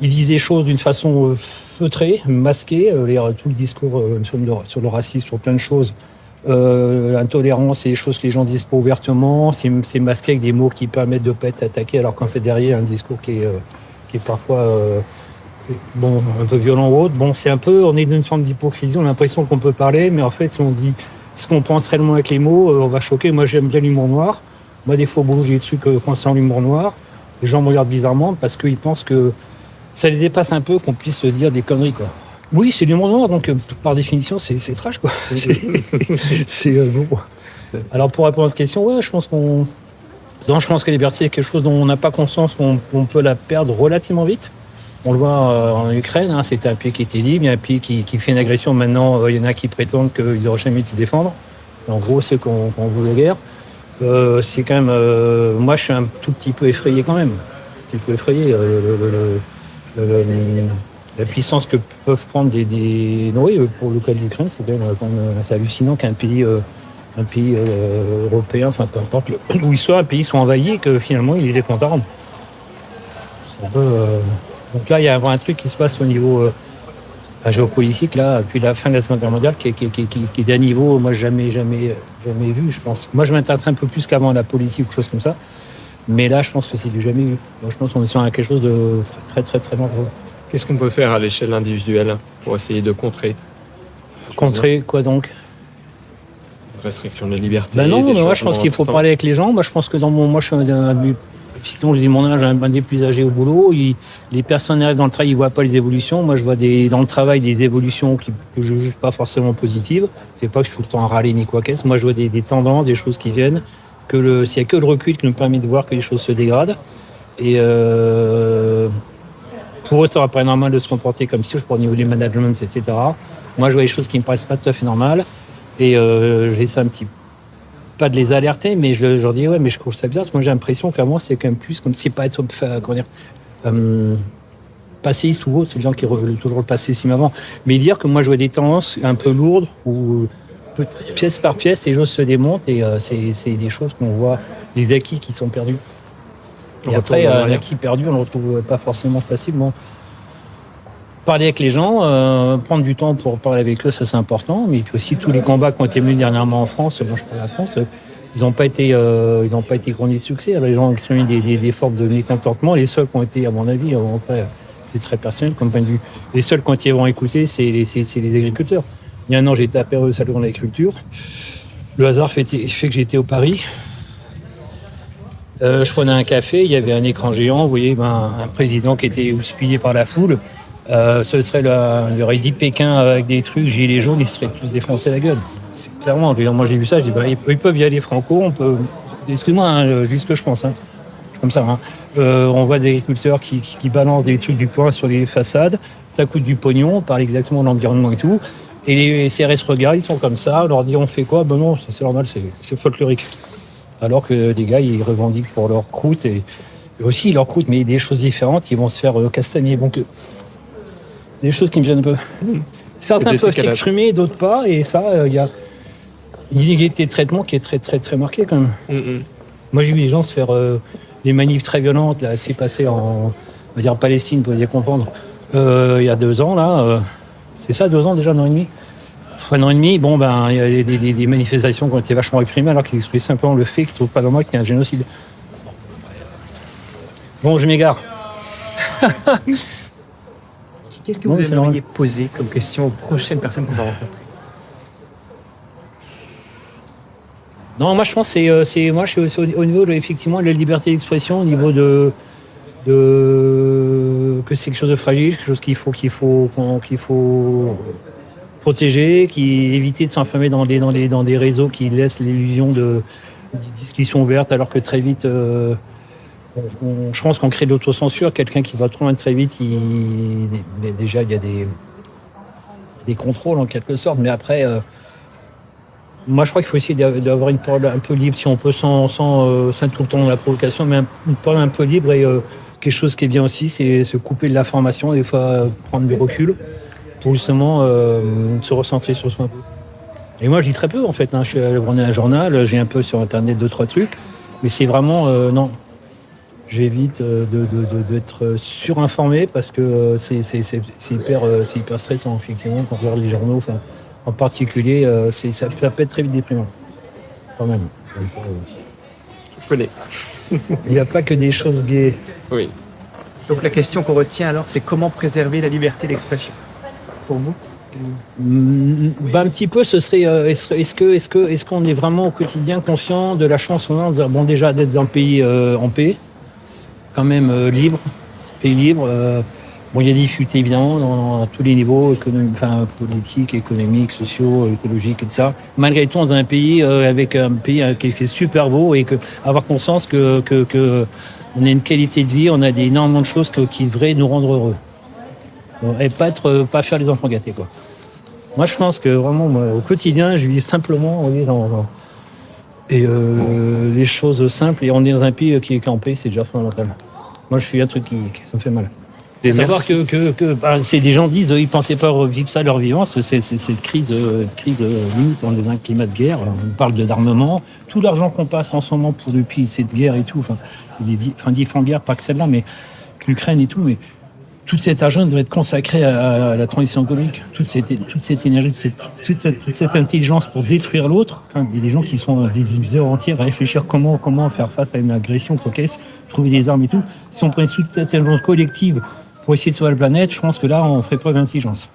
ils disent des choses d'une façon feutrée, masquée, tout le discours sur le racisme, sur plein de choses, l'intolérance et les choses que les gens disent pas ouvertement, c'est masqué avec des mots qui permettent de ne pas être attaqués, alors qu'en fait derrière un discours qui est parfois un peu violent ou autre. Bon, c'est un peu, on est dans une forme d'hypocrisie, on a l'impression qu'on peut parler, mais en fait si on dit ce qu'on pense réellement avec les mots, on va choquer. Moi j'aime bien l'humour noir, moi des fois au boulot j'ai des trucs concernant l'humour noir. Les gens me regardent bizarrement parce qu'ils pensent que ça les dépasse un peu qu'on puisse se dire des conneries, quoi. Oui, c'est l'humour noir, donc par définition, c'est trash, quoi. Bon. Alors pour répondre à votre question, ouais, je pense que la liberté est quelque chose dont on n'a pas conscience, qu'on peut la perdre relativement vite. On le voit en Ukraine, hein, c'était un pays qui était libre, il y a un pays qui fait une agression, maintenant il y en a qui prétendent qu'ils n'auraient jamais dû se défendre. En gros, c'est qu'on veut la guerre. C'est quand même... moi, je suis un tout petit peu effrayé quand même. Un petit peu effrayé. La puissance que peuvent prendre oui, pour le cas de l'Ukraine, c'est quand même c'est hallucinant qu'un pays européen, enfin peu importe où il soit, un pays soit envahi et que finalement il ait des comptes à rendre. C'est un peu... Donc là, il y a un truc qui se passe au niveau géopolitique, là, depuis la fin de la Seconde Guerre mondiale, qui est d'un niveau, moi, jamais vu, je pense. Moi, je m'intéresse un peu plus qu'avant à la politique ou choses comme ça. Mais là, je pense que c'est du jamais vu. Moi, je pense qu'on est sur quelque chose de très, très, très dangereux. Qu'est-ce qu'on peut faire à l'échelle individuelle pour essayer de contrer Contrer quoi donc? restriction de la liberté? Non, des mais moi je pense changements qu'il faut importants. parler avec les gens. Moi je pense que moi je suis effectivement, je dis mon âge, un des plus âgés au boulot. Les personnes arrivent dans le travail, ils voient pas les évolutions. Moi je vois dans le travail des évolutions que je juge pas forcément positives. C'est pas que je suis tout le temps à râler ni quoi qu'est-ce. Moi je vois des tendances, des choses qui viennent. S'il y a que le recul qui nous permet de voir que les choses se dégradent. Et pour eux, ça va pas être normal de se comporter comme si, je prends au niveau des managements, etc. Moi je vois des choses qui me paraissent pas tout à fait normales. Et j'essaie un petit pas de les alerter, mais je leur dis ouais, mais je trouve ça bizarre parce que moi j'ai l'impression qu'avant c'est quand même plus comme si pas être passéiste ou autre, c'est les gens qui veulent toujours le passéisme avant. Mais dire que moi je vois des tendances un peu lourdes où pièce par pièce les choses se démontent et c'est des choses qu'on voit, des acquis qui sont perdus. Et après, un acquis perdu, on le retrouve pas forcément facilement. Parler avec les gens, prendre du temps pour parler avec eux, ça c'est important. Mais puis aussi tous les combats qui ont été menés dernièrement en France, moi je parle de la France, ils n'ont pas été couronnés de succès. Alors, les gens qui ont eu des formes de mécontentement, les seuls qui ont été, à mon avis, après c'est très personnel comme point de vue, les seuls qui ont été vraiment écoutés, c'est les agriculteurs. Il y a un an, j'ai été à Paris au salon de l'agriculture. Le hasard fait que j'étais au Paris. Je prenais un café, il y avait un écran géant, vous voyez, un président qui était houspillé par la foule. Il y aurait dit Pékin avec des trucs, gilets jaunes, ils se seraient tous défoncés la gueule. C'est clairement, moi j'ai vu ça, je dis, ils peuvent y aller franco, on peut. Excuse-moi, je dis ce que je pense. Comme ça. On voit des agriculteurs qui balancent des trucs du poing sur les façades, ça coûte du pognon, on parle exactement de l'environnement et tout. Et les CRS regardent, ils sont comme ça, on leur dit on fait quoi? Ben non, c'est normal, c'est folklorique. Alors que des gars, ils revendiquent pour leur croûte et aussi leur croûte, mais des choses différentes, ils vont se faire castagner. Donc, des choses qui me gênent un peu. Certains peuvent s'exprimer, d'autres pas, et ça, il y a une inégalité de traitement qui est très, très, très marquée quand même. Moi, j'ai vu des gens se faire des manifs très violentes, là, c'est passé on va dire Palestine, pour bien comprendre, il y a 2 ans, là, c'est ça, 2 ans déjà, 1 an et demi. 1 an et demi, il y a des manifestations qui ont été vachement réprimées alors qu'ils expriment simplement le fait qu'ils ne trouvent pas normal qu'il y ait un génocide. Bon, je m'égare. Qu'est-ce que vous aimeriez poser comme question aux prochaines personnes qu'on va rencontrer? Non, moi je pense que moi je suis aussi au niveau effectivement de la liberté d'expression, au niveau que c'est quelque chose de fragile, quelque chose qu'il faut protéger, éviter de s'enfermer dans des réseaux qui laissent l'illusion de discussions ouvertes, alors que très vite, je pense qu'on crée de l'autocensure. Quelqu'un qui va trop loin très vite, déjà il y a des contrôles en quelque sorte, mais après, moi je crois qu'il faut essayer d'avoir une parole un peu libre, si on peut, sans tout le temps la provocation, mais une parole un peu libre et quelque chose qui est bien aussi, c'est se couper de l'information, des fois prendre du recul pour justement se recentrer sur soi un peu. Et moi, je lis très peu, en fait. Je suis allé prendre un journal, j'ai un peu sur Internet 2-3 trucs, mais c'est vraiment... non. J'évite d'être surinformé parce que c'est hyper stressant, effectivement, quand on regarde les journaux, en particulier, ça peut être très vite déprimant, quand même. Je connais. Il n'y a pas que des choses gaies. Oui. Donc la question qu'on retient alors, c'est comment préserver la liberté d'expression pour vous? Un petit peu, ce serait est-ce qu'on est vraiment au quotidien conscient de la chance qu'on a, bon, déjà d'être dans un pays en paix, quand même libre, pays libre. Bon, il y a des difficultés évidemment dans tous les niveaux, politiques, économiques, sociaux, écologiques et tout ça. Malgré tout, dans un pays avec un pays qui est super beau et avoir conscience que on a une qualité de vie, on a énormément de choses qui devraient nous rendre heureux. Et pas faire les enfants gâtés, quoi. Moi, je pense que vraiment, au quotidien, je vis simplement, les choses simples. Et on est dans un pays qui est campé, c'est déjà fondamental. Moi, je suis un truc qui ça me fait mal. Et savoir que c'est des gens disent ils pensaient pas revivre ça leur vivant, c'est cette crise limite, on est dans un climat de guerre, on parle d'armement, tout l'argent qu'on passe en ce moment depuis cette guerre et tout, il est dit en guerre, pas que celle-là, mais l'Ukraine et tout, mais Tout cet argent devrait être consacré à la transition écologique. Toute cette énergie, toute cette intelligence pour détruire l'autre. Il y a des gens qui sont des heures entières à réfléchir comment faire face à une agression cocasse, trouver des armes et tout. Si on prenait toute cette intelligence collective pour essayer de sauver la planète, je pense que là, on ferait preuve d'intelligence.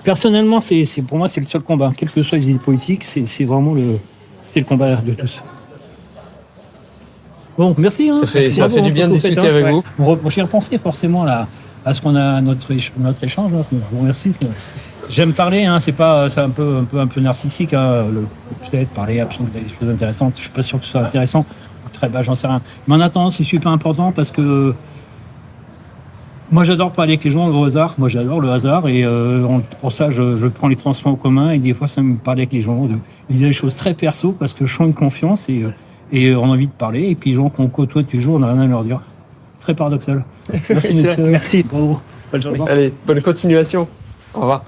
Personnellement, pour moi, c'est le seul combat. Quelles que soient les idées politiques, c'est vraiment le combat de tous. Bon, merci. Ça fait du bien de discuter avec vous. J'y repensé forcément là, à ce qu'on a notre échange. Là. Je vous remercie. J'aime parler, c'est un peu narcissique. Peut-être parler absolument des choses intéressantes. Je suis pas sûr que ce soit intéressant. Très bas, j'en sais rien. Mais en attendant, c'est super important parce que moi, j'adore parler avec les gens au hasard. Moi, j'adore le hasard et pour ça, je prends les transports en commun et des fois, ça me parle avec les gens. Il y a des choses très perso parce que je sens une confiance et on a envie de parler. Et puis, les gens qu'on côtoie toujours, on n'a rien à leur dire. C'est très paradoxal. Merci, monsieur. Merci. Bravo. Bonne journée. Allez, bonne continuation. Au revoir.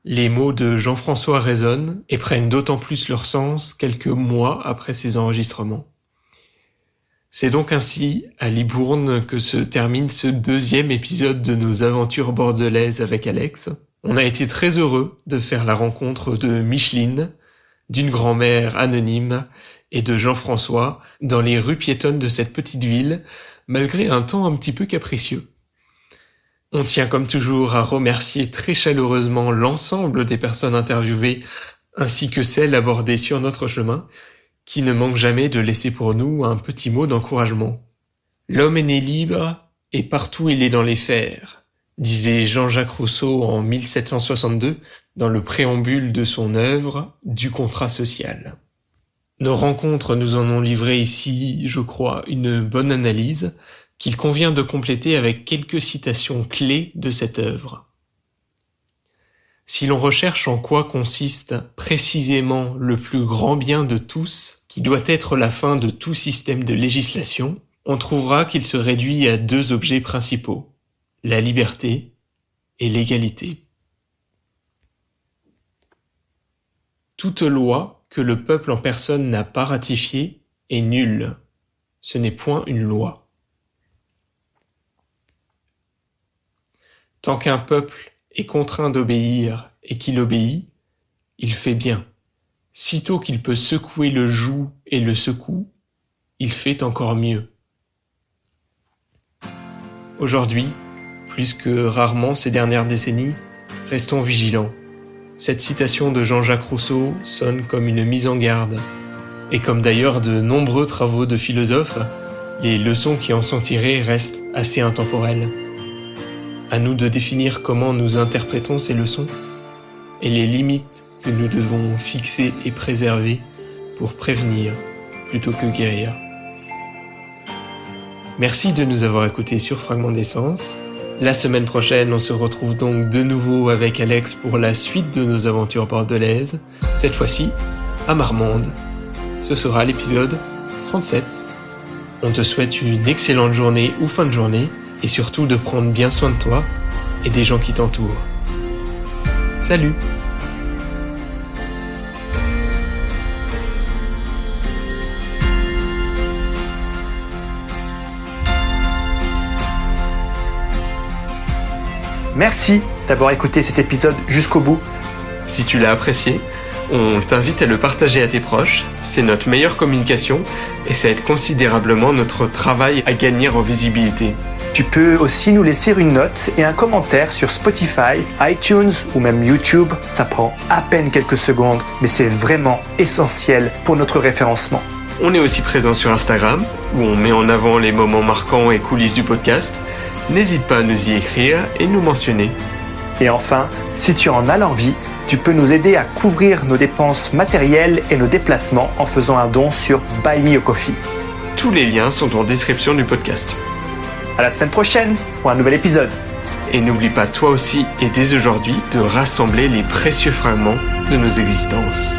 Les mots de Jean-François résonnent et prennent d'autant plus leur sens quelques mois après ces enregistrements. C'est donc ainsi, à Libourne, que se termine ce 2e épisode de nos aventures bordelaises avec Alex. On a été très heureux de faire la rencontre de Micheline, d'une grand-mère anonyme et de Jean-François dans les rues piétonnes de cette petite ville, malgré un temps un petit peu capricieux. On tient comme toujours à remercier très chaleureusement l'ensemble des personnes interviewées ainsi que celles abordées sur notre chemin, qui ne manquent jamais de laisser pour nous un petit mot d'encouragement. L'homme est né libre et partout il est dans les fers, disait Jean-Jacques Rousseau en 1762 dans le préambule de son œuvre Du contrat social. Nos rencontres nous en ont livré ici, je crois, une bonne analyse, qu'il convient de compléter avec quelques citations clés de cette œuvre. Si l'on recherche en quoi consiste précisément le plus grand bien de tous, qui doit être la fin de tout système de législation, on trouvera qu'il se réduit à 2 objets principaux, la liberté et l'égalité. Toute loi que le peuple en personne n'a pas ratifiée est nulle. Ce n'est point une loi. Tant qu'un peuple est contraint d'obéir et qu'il obéit, il fait bien. Sitôt qu'il peut secouer le joug et le secoue, il fait encore mieux. Aujourd'hui, plus que rarement ces dernières décennies, restons vigilants. Cette citation de Jean-Jacques Rousseau sonne comme une mise en garde. Et comme d'ailleurs de nombreux travaux de philosophes, les leçons qui en sont tirées restent assez intemporelles. À nous de définir comment nous interprétons ces leçons et les limites que nous devons fixer et préserver pour prévenir plutôt que guérir. Merci de nous avoir écoutés sur Fragment d'essence. La semaine prochaine, on se retrouve donc de nouveau avec Alex pour la suite de nos aventures bordelaises, cette fois-ci à Marmande. Ce sera l'épisode 37. On te souhaite une excellente journée ou fin de journée, et surtout de prendre bien soin de toi et des gens qui t'entourent. Salut! Merci d'avoir écouté cet épisode jusqu'au bout. Si tu l'as apprécié, on t'invite à le partager à tes proches, c'est notre meilleure communication et ça aide considérablement notre travail à gagner en visibilité. Tu peux aussi nous laisser une note et un commentaire sur Spotify, iTunes ou même YouTube. Ça prend à peine quelques secondes, mais c'est vraiment essentiel pour notre référencement. On est aussi présent sur Instagram, où on met en avant les moments marquants et coulisses du podcast. N'hésite pas à nous y écrire et nous mentionner. Et enfin, si tu en as l'envie, tu peux nous aider à couvrir nos dépenses matérielles et nos déplacements en faisant un don sur Buy Me a Coffee. Tous les liens sont en description du podcast. À la semaine prochaine pour un nouvel épisode. Et n'oublie pas toi aussi et dès aujourd'hui de rassembler les précieux fragments de nos existences.